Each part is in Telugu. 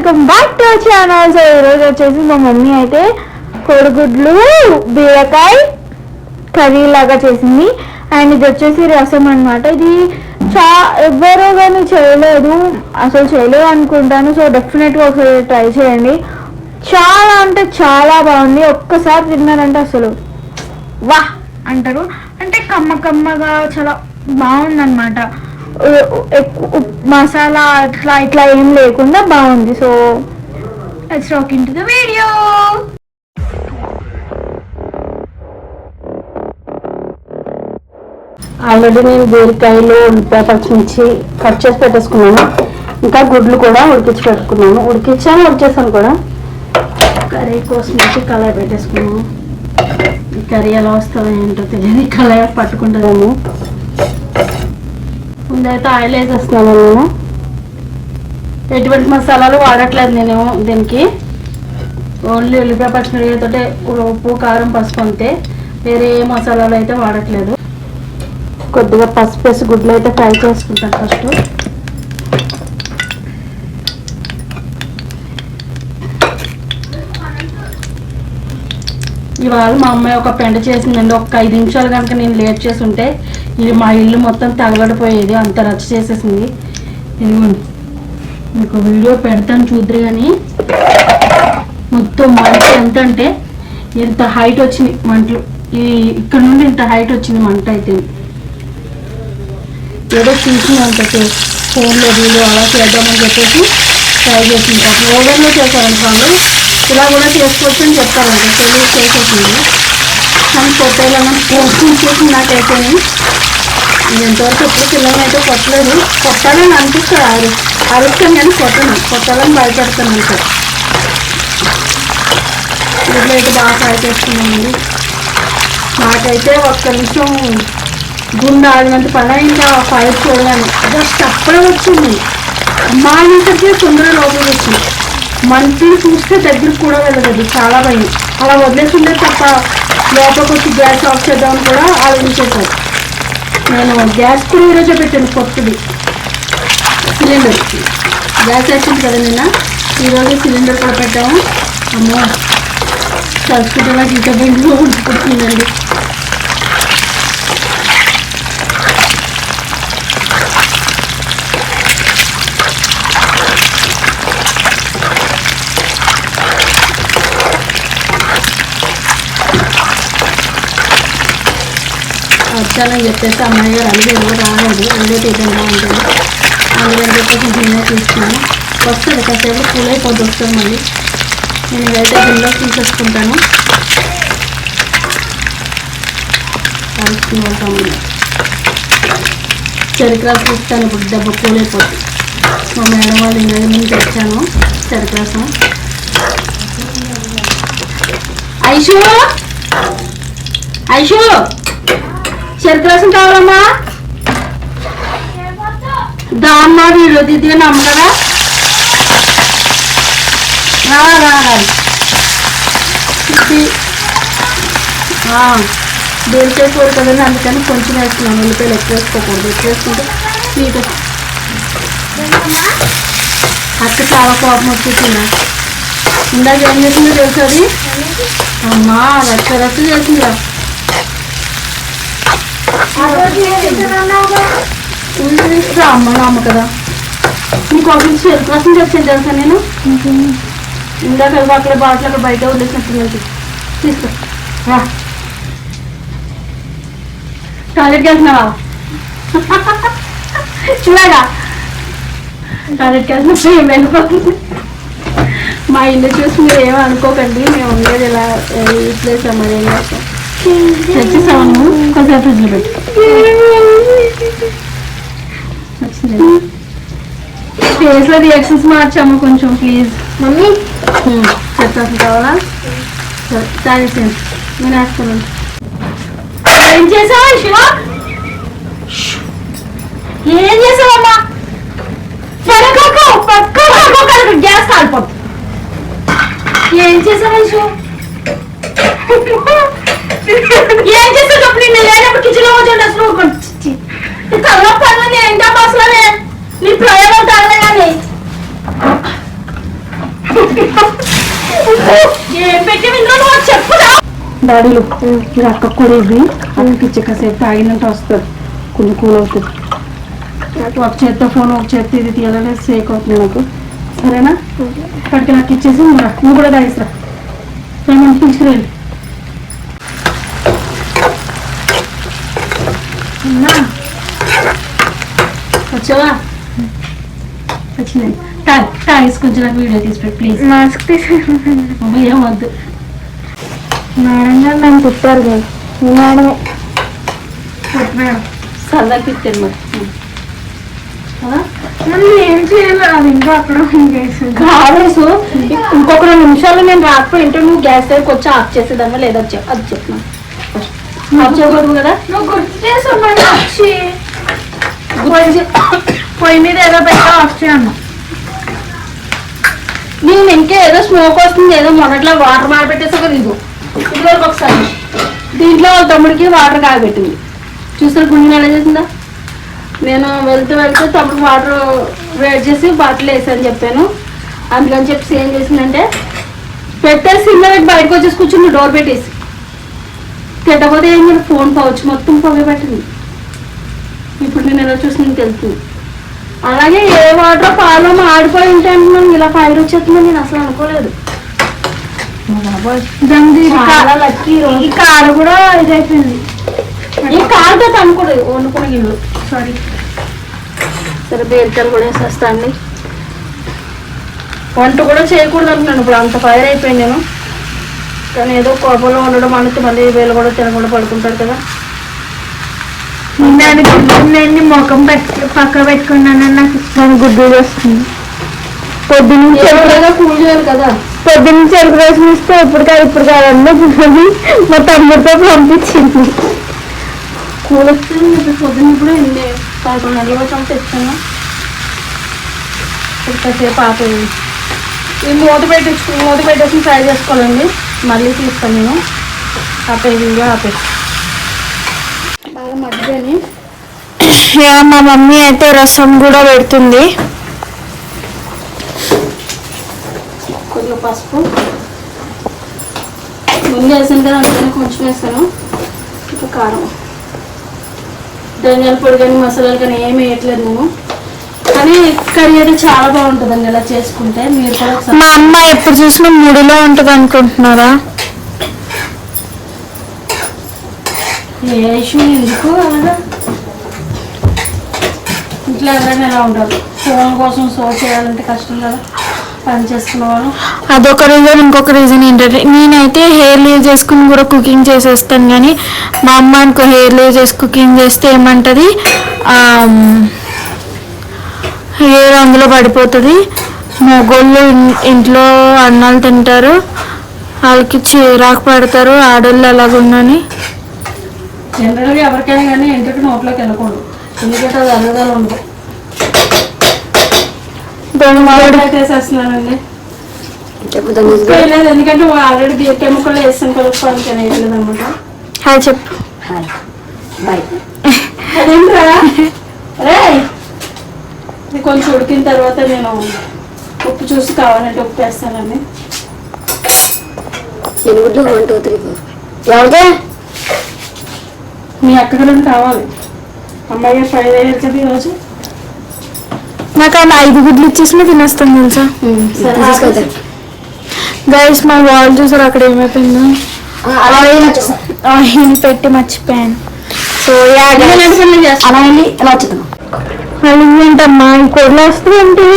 Welcome back to our channel. So ఈరోజు వచ్చేసి మా మమ్మీ అయితే కోడిగుడ్లు బీరకాయ కర్రీ లాగా చేసింది. అండ్ ఇది వచ్చేసి రసం అనమాట. ఇది ఎవ్వరూ కానీ చేయలేదు, అసలు చేయలేదు అనుకుంటాను. సో డెఫినెట్గా ఒకసారి ట్రై చేయండి. చాలా అంటే చాలా బాగుంది. ఒక్కసారి తిన్నారంటే అసలు వా అంటారు. అంటే కమ్మ కమ్మగా చాలా బాగుందన్నమాట. మసాలా అట్లా ఇట్లా ఏం లేకుండా బాగుంది. So let's talk into the video. Already నేను బీరకాయలు ఉల్లిపాయ పచ్చిమిర్చి కట్ చేసి పెట్టేసుకున్నాను. ఇంకా గుడ్లు కూడా ఉడికించి పెట్టుకున్నాను. ఉడికేసాను కూడా. కర్రీ కోసం వచ్చి కళాయి పెట్టేసుకున్నాను. ఈ కర్రీ ఎలా వస్తుందో ఏంటో తెలియదు, కళాయి పట్టుకుంటుందేమో. ముందైతే ఆయిల్ వేసేస్తున్నాను. నేను ఎటువంటి మసాలాలు వాడట్లేదు నేను దీనికి. ఓన్లీ ఉల్లిపాయ పచ్చిమిరపకాయతోటే ఉప్పు కారం పసుపు అంతే, వేరే ఏ మసాలాలు అయితే వాడట్లేదు. కొద్దిగా పసుపు వేసి గుడ్లు అయితే ఫ్రై చేసుకుంటాను ఫస్ట్. ఇవాళ మా అమ్మాయి ఒక పెంట చేసిందండి. ఒక 5 నిమిషాలు కనుక నేను లేట్ చేసి ఉంటే ఇది మా ఇల్లు మొత్తం తగలడిపోయేది, అంత రచ్చ చేసేసింది. ఇదిగోండి మీకు వీడియో పెడతాను చూద్దరు. కానీ మొత్తం మంట ఎంత అంటే ఇంత హైట్ వచ్చింది మంటలు. ఇక్కడ నుండి ఇంత హైట్ వచ్చింది మంట. అయితే ఏదో చూసింది అంత ఫోన్లో వీడియో అలా చేద్దామని చెప్పేసి ట్రై చేసింది. ఓవెన్లో చేశారంట వాళ్ళు. ఇలా కూడా చేసుకోవచ్చు అని చెప్తారంట. తెలియదు చేసేసింది. కానీ కొట్టేయాలన్నా చేసి నాకైతే ఎంతవరకు ఎప్పుడు పిల్లల్ని అయితే కొట్టలేదు. కొట్టాలని అనిపిస్తుంది, అరుస్తాను కానీ కొట్టాలని భయపెడతాను అంటే. వీటిలో అయితే బాగా ఫ్రై చేసుకున్నామండి. నాకైతే ఒక్క నిమిషం గుండె ఆడినంత పని ఇంకా ఫైర్ చూడగానే జస్ట్ అప్పుడే వచ్చింది. మా ఇంటికి తొందరగా లోపల వచ్చింది. మంటలు చూస్తే దగ్గరికి కూడా వెళ్ళదు, చాలా భయం. అలా వదిలేసిందే తప్ప లోపలికి వచ్చి గ్యాస్ ఆఫ్ చేద్దామని కూడా ఆలోచించేసారు. నేను గ్యాస్ కూడా ఈరోజే పెట్టాను, కొత్తది సిలిండర్. గ్యాస్ వేసింది కదా నిన్న, ఈరోజు సిలిండర్ కూడా పెట్టాము. అమ్మో చదువుకుంటున్నా గీత బండిలో ఉడికిపోతుందండి. వచ్చానని చెప్పేసి అమ్మాయి గారు అడిగారు, రాలేదు. అడిగే తీద్దాం ఉంటుంది. అందుకని చెప్పేసి గిన్నె తీసుకున్నాను. వస్తుంది కాసేపు కూల్ అయిపోతే వస్తుంది మళ్ళీ. నేను ఇదైతే గిన్నెలో తీసేసుకుంటాను. కలుసుకుని వెళ్తాము. చెరుకు ఇస్తాను ఇప్పుడు, దెబ్బ కూల్ అయిపోతుంది. మా మేడం వాళ్ళు ఇంటి నుంచి తెచ్చాను చెరుకు రసం. ఐషు ఐషు చెరుకు రసం కావాలమ్మా. దామ్మా వీడియో దిద్దుగా నమ్మకరా. బీరకాయ కూర కదండి, అందుకని కొంచెం వేసుకున్నాను. ఉల్లిపాయలు ఎక్కువ వేసుకోకూడదు, ఎక్కువ వేసుకుంటే స్వీట్. అక్క చాలా కోపం వచ్చేసిందా. ఇందాక ఏం చేసిందో తెలుసు అది. అమ్మా రచ్చ రచ్చ చేసిందా. అమ్మ అమ్మ కదా నీకు ఆఫీస్ చెరుకు రసం తెచ్చాను తెలుసా నేను. ఇందాక అక్కడ బాటిల్ అక్కడ బయట వదిలేసినట్టు తీసుకో. టాయిలెట్కి వెళ్తున్నావా? చూడగా టాయిలెట్కి వెళ్తున్నా ఏం వెళ్ళిపోతుంది. మా ఇల్లు చూసి మీరు ఏమో అనుకోకండి, మేము ఉండేది ఇలా ఇట్లేసాం. మరి ఏం చేస్తాం, తెచ్చేసాము. కొంచెం ఫ్రిడ్జ్లో పెట్టి ఫేస్ లో రియాక్షన్స్ మార్చాము కొంచెం ప్లీజ్. మమ్మీ చెప్పాల్సి కావాలా? థ్యాంక్స్. నేను వేస్తున్నాను. ఏం చేసావా శివ? ఏం చేసావమ్మా? గ్యాస్ కాలిపోతుంది. ఏం చేసావా శివ? ఏం చేసేటప్పుడు నేను లేనప్పుడు కిచెన్ లో వచ్చి కళ్ళ పనులు ఏంటమ్మా అసలు? నీ ప్రయోగం తగలే కానీ ఏం పెట్టి చెప్పురా డాడీలు ఇది అక్క కూడా ఇవి అక్కకి ఇచ్చే కాసేపు తాగినట్టు వస్తుంది కొన్ని కూల్ అవుతుంది ఒక చేత్తో ఫోన్ ఒక చేత్తో ఇది తీయాలంటే సేక్ అవుతుంది నాకు సరేనా అక్కడికి నాకు ఇచ్చేసి నువ్వు కూడా తాగిస్తా ఏమన్నా తీసుకురండి వచ్చావా వచ్చినాయి తాగేసి కొంచెం నాకు వీడియో తీసిపెట్టు ప్లీజ్ మాస్క్ తీసుకుంటాను ఏం వద్దు మేడం గారు నన్ను కుట్టారు కదా మేడమే సరదా తిట్టాను మరి మళ్ళీ ఏం చేయాలి అది ఇంకా అక్కడ కావేసు ఇంకొక 2 నిమిషాలు నేను రాకపోయింటే నువ్వు గ్యాస్ దగ్గరికి వచ్చి ఆఫ్ చేసేదాన్ని లేదా అది చెప్తున్నా ఆఫ్ చేయకూడదు కదా నువ్వు గుర్తు చేస్తున్నాను వచ్చి పొయ్యి మీద ఏదో పెద్ద ఆఫ్ చేయను నేను ఇంకా ఏదో స్మోక్ వస్తుంది ఏదో మొదట్లో వాటర్ మారబెట్టేసా కదా ఇది వరకు ఒకసారి దీంట్లో వాళ్ళ తమ్ముడికి వాటర్ కాగబెట్టింది చూసారు గుండె ఎలా చేసిందా నేను వెళ్తూ తమ్ముడికి వాటర్ వేడి చేసి బాటిల్ వేసాను చెప్పాను అందుకని చెప్పేసి ఏం చేసిందంటే పెట్టేసి సినిమా పెట్టి బయటకు వచ్చేసి కూర్చుంది డోర్ పెట్టేసి తిట్టకపోతే ఏం చేయాలి ఫోన్ పౌచ్ మొత్తం పొగ పెట్టింది ఇప్పుడు నేను ఎలా చూసింది తెలుస్తుంది అలాగే ఏ వాటర్ పాలో ఆడిపోయి ఉంటే అంటున్నాను ఇలా ఫైర్ వచ్చేస్తుందని నేను అసలు అనుకోలేదు ఈ కారు కూడా ఇదైపోయింది ఈ కారుతో అనుకోలేదు వండుకునే ఇల్లు సారీ సరే బేరికలు కూడా వేసేస్తాండి వంట కూడా చేయకూడదు అంటున్నాను ఇప్పుడు అంత ఫైర్ అయిపోయింది నేను కానీ ఏదో కోపంలో ఉండడం అంటే మళ్ళీ వేలు కూడా తినకుండా పడుకుంటారు కదా నేను ముఖం పక్క పెట్టుకున్నానని నాకు ఇష్టం గుడ్డు వస్తుంది పొద్దున్న కూల్ చేయాలి కదా పొద్దున్న చెరుకు రసం ఇస్తే ఇప్పుడు కాదు అన్నది మా తమ్ముడితో పంపించింది కూల్ వస్తుంది పొద్దున్న ఇప్పుడు 11 గంటల వచ్చాము తెచ్చాను కాసేపు ఆపేది ఈ మూత పెట్టేసి ఫ్రై చేసుకోవాలండి మళ్ళీ తీస్తాను నేను ఆపేది ఆపేసి బాగా మధ్యని మా మమ్మీ అయితే రసం కూడా పెడుతుంది కొంచెం పసుపు ముందు వేసాను కదా అందుకని కొంచెం వేసాను ఇంకా కారం ధనియాల పొడి కానీ మసాలాలు కానీ ఏమి వేయట్లేదు నేను కానీ కర్రీ అయితే చాలా బాగుంటుందండి ఇలా చేసుకుంటే మీరు కూడా మా అమ్మ ఎప్పుడు చూసినా ముడిలో ఉంటుంది అనుకుంటున్నారా ఏ ఇష్యూ ఎందుకు అలాగా ఇంట్లో ఎవరైనా ఎలా ఉండాలి ఫోన్ కోసం సోర్ చేయాలంటే కష్టం కదా పని చేసుకునేవాళ్ళు అదొక రీజన్ ఇంకొక రీజన్ ఏంటంటే నేనైతే హెయిర్ లీవ్ చేసుకుని కూడా కుకింగ్ చేసేస్తాను కానీ మా అమ్మ అనుకో హెయిర్ లీవ్ చేసి కుకింగ్ చేస్తే ఏమంటది హెయిర్ అందులో పడిపోతుంది మగోళ్ళు ఇంట్లో అన్నాలు తింటారు వాళ్ళకి చిరాకు పడతారు ఆడోళ్ళు అలాగుందని జనరల్గా ఎవరికైనా కానీ ఇంటికి నోట్లోకి వెళ్ళకూడదు ఎందుకంటే అది అలగాలు ఉండదు వేసేస్తున్నానండి లేదు ఎందుకంటే ఆల్రెడీ కెమికల్ వేస్తాను కలుపుకోవడానికి వేయట్లేదు అనమాట హాయ్ చెప్పు అదేంట్రా రే ఇది కొంచెం ఉడికిన తర్వాత నేను ఉప్పు చూసి కావాలంటే ఉప్పు వేస్తానండి ఎవరిదే మీ అక్కగారు కావాలి అమ్మాయి 5 అయ్యారు కదా ఈరోజు నాకు అలా 5 గుడ్లు ఇచ్చేసినా తినేస్తాను తెలుసా సరే గైస్ మా వాల్ చూసారు అక్కడ ఏమైపోయిందో ఆయిల్ పెట్టి మర్చిపోయాను సో అలా వెళ్ళి ఎలా వచ్చేద్దాం మళ్ళీ ఏంటమ్మా ఈ కూరలో వస్తుందంటే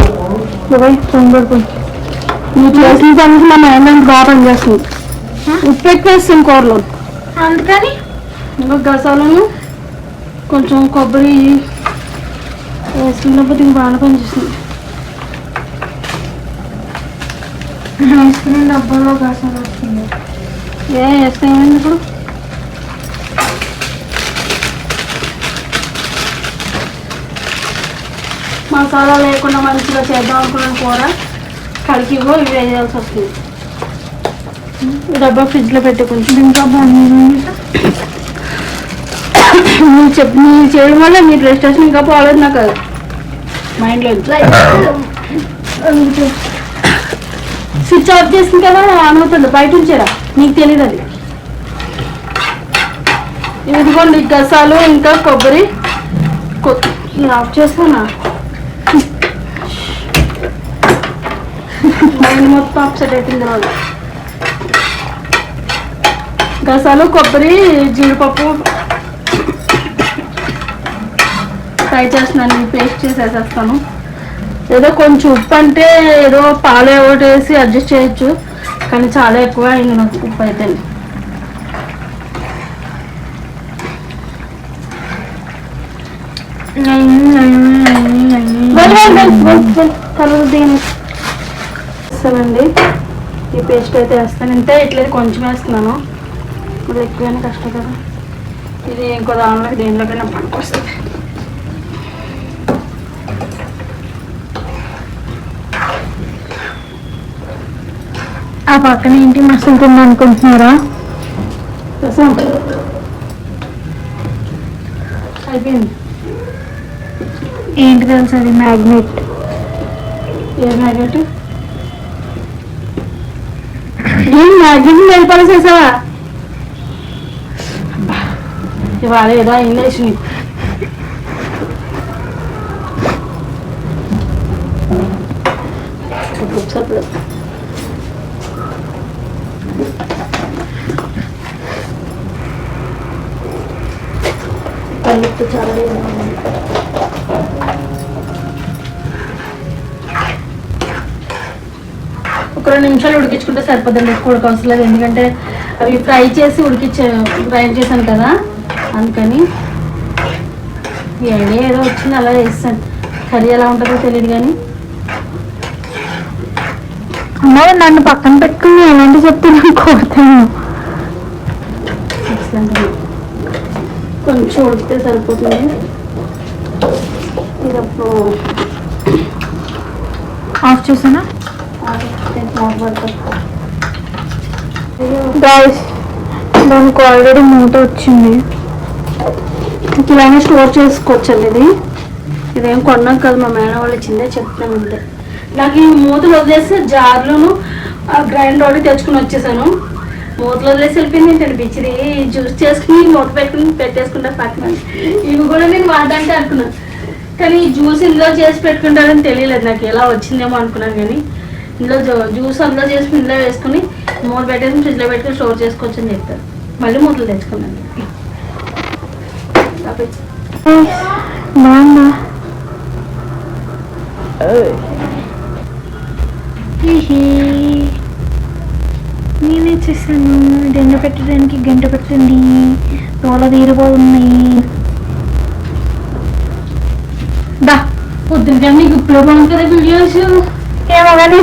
నువ్వు చేసిన పనికి మా మేడం బాగా పనిచేస్తుంది ఉప్పు ఎక్కువ వేస్తాను కూరలో అందుకని ఇంకా గసాలను కొంచెం కొబ్బరి వేసుకున్నప్పుడు ఇంక బాగా పనిచేస్తుంది వేసుకునే డబ్బాలో గసాలు వస్తుంది వేస్తామండి ఇప్పుడు మసాలా లేకుండా మంచిగా చేద్దాం అనుకున్న కూర కలికివో ఇవి వేయాల్సి వస్తుంది డబ్బా ఫ్రిడ్జ్లో పెట్టి కొంచెం ఇంకా బాగుంది నువ్వు చేయడం వల్ల మీ రెస్టేషన్ ఇంకా పోలేదు నాకు అది మైండ్లో స్విచ్ ఆఫ్ చేసింది కదా ఆన్ అవుతుంది, బయట ఉంచారా నీకు తెలియదు అది. ఇదిగోండి గసాలు ఇంకా కొబ్బరి నేను ఆఫ్ చేస్తానా, మైండ్ మొత్తం అప్సెట్ అవుతుంది వాళ్ళు. గసాలు కొబ్బరి జీడిపప్పు ఫ్రై చేస్తున్నాను, పేస్ట్ చేసేసేస్తాను. ఏదో కొంచెం ఉప్పు అంటే ఏదో పాలు ఒకటి వేసి అడ్జస్ట్ చేయొచ్చు, కానీ చాలా ఎక్కువ అయింది నాకు ఉప్పు అయితే. వేస్తానండి ఈ పేస్ట్ అయితే వేస్తాను, ఇంతే ఇట్లేదు కొంచెం వేస్తున్నాను, ఇప్పుడు ఎక్కువైనా కష్టం కదా. ఇది ఇంకో దానిలో దేనిలోకైనా పనికి వస్తుంది. ఆ పక్కన ఏంటి మసులుతుంది అనుకుంటున్నారా? రసం అయిపోయింది. ఏంటి తెలుసు అది మ్యాగ్నెట్. ఏ మ్యాగ్నెట్? ఏం మ్యాగ్నెట్ వెళ్ళిపడేసేసావా? ఇవాళ ఏదో ఇంగ్లీష్ కళ్ళుతో చాలా ఒక 2 నిమిషాలు ఉడికించుకుంటే సరిపోద్దండి, ఎక్కువ ఉడకవసరం లేదు. ఎందుకంటే అవి ఫ్రై చేసి ఫ్రై చేశాను కదా, అందుకని ఈ ఐడియా ఏదో వచ్చింది అలా చేస్తాను. కర్రీ ఎలా ఉంటుందో తెలియదు కానీ. అమ్మో నన్ను పక్కన పెట్టుకుని ఎలాంటి చెప్తే నేను కోరుతాను. కొంచెం ఉడికితే సరిపోతుంది. ఇది అప్పుడు ఆఫ్ చేసానా? గైస్ దానికి ఆల్రెడీ మూత వచ్చింది. ఇలానే స్టోర్ చేసుకోవచ్చండి. ఇదేం కొన్నాం కదా, మా మేడం వాళ్ళు ఇచ్చిందే చెప్తాను అంతే. నాకు ఈ మూతలు వదిలేసి జార్లోను గ్రైండర్ ఒకటి తెచ్చుకుని వచ్చేసాను. మూతలు వదిలేసి వెళ్ళిపోయింది ఏంటండి పిచ్చిది. జ్యూస్ చేసుకుని మూత పెట్టుకుని పెట్టేసుకుంటా పక్కన. ఇవి కూడా నేను వాడడానికి అనుకున్నాను, కానీ ఈ జ్యూస్ ఇందులో చేసి పెట్టుకుంటారని తెలియలేదు నాకు. ఎలా వచ్చిందేమో అనుకున్నాను, కానీ ఇందులో జ్యూస్ అందులో చేసి ఇందులో వేసుకుని మూత పెట్టేసి ఫ్రిడ్జ్లో పెట్టుకుని స్టోర్ చేసుకోవచ్చు అని చెప్తారు. మళ్ళీ మూతలు తెచ్చుకున్నాను. బాగుందా? నేనే చేశాను. ఎండ పెట్టడానికి గంట పెట్టండి, తోల తీరిపోతున్నాయి. దా పొద్దున నీకు ఇప్పుడు బాగుంటుంది వీడియోస్ ఏమో కానీ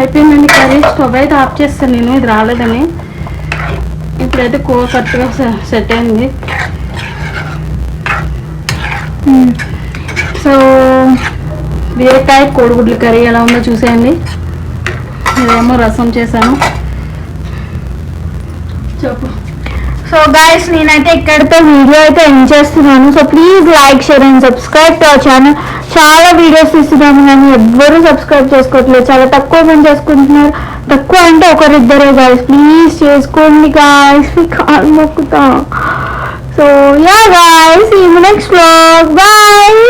అయిపోయిందండి కర్రీ. స్టవ్ అయితే ఆఫ్ చేస్తాను నేను, ఇది రాలేదని. ఇప్పుడైతే కరెక్ట్గా సెట్ అయింది. సో బీరకాయ కోడిగుడ్ల కర్రీ ఎలా ఉందో చూసేయండి. ఇదేమో రసం చేశాను. చెప్పు. సో గైస్ నేనైతే ఇక్కడితో వీడియో అయితే ఎండ్ చేస్తున్నాను. So please like, share and subscribe to our channel. చాలా వీడియోస్ ఇస్తున్నాము కానీ ఎవ్వరూ సబ్స్క్రైబ్ చేసుకోవట్లేదు, చాలా తక్కువ మంది చేసుకుంటున్నారు. తక్కువ అంటే ఒకరిద్దరే గైస్, ప్లీజ్ చేసుకోండి గైస్, మీ కాల్ మొక్కుతా. So ya guys, see you next vlog, bye.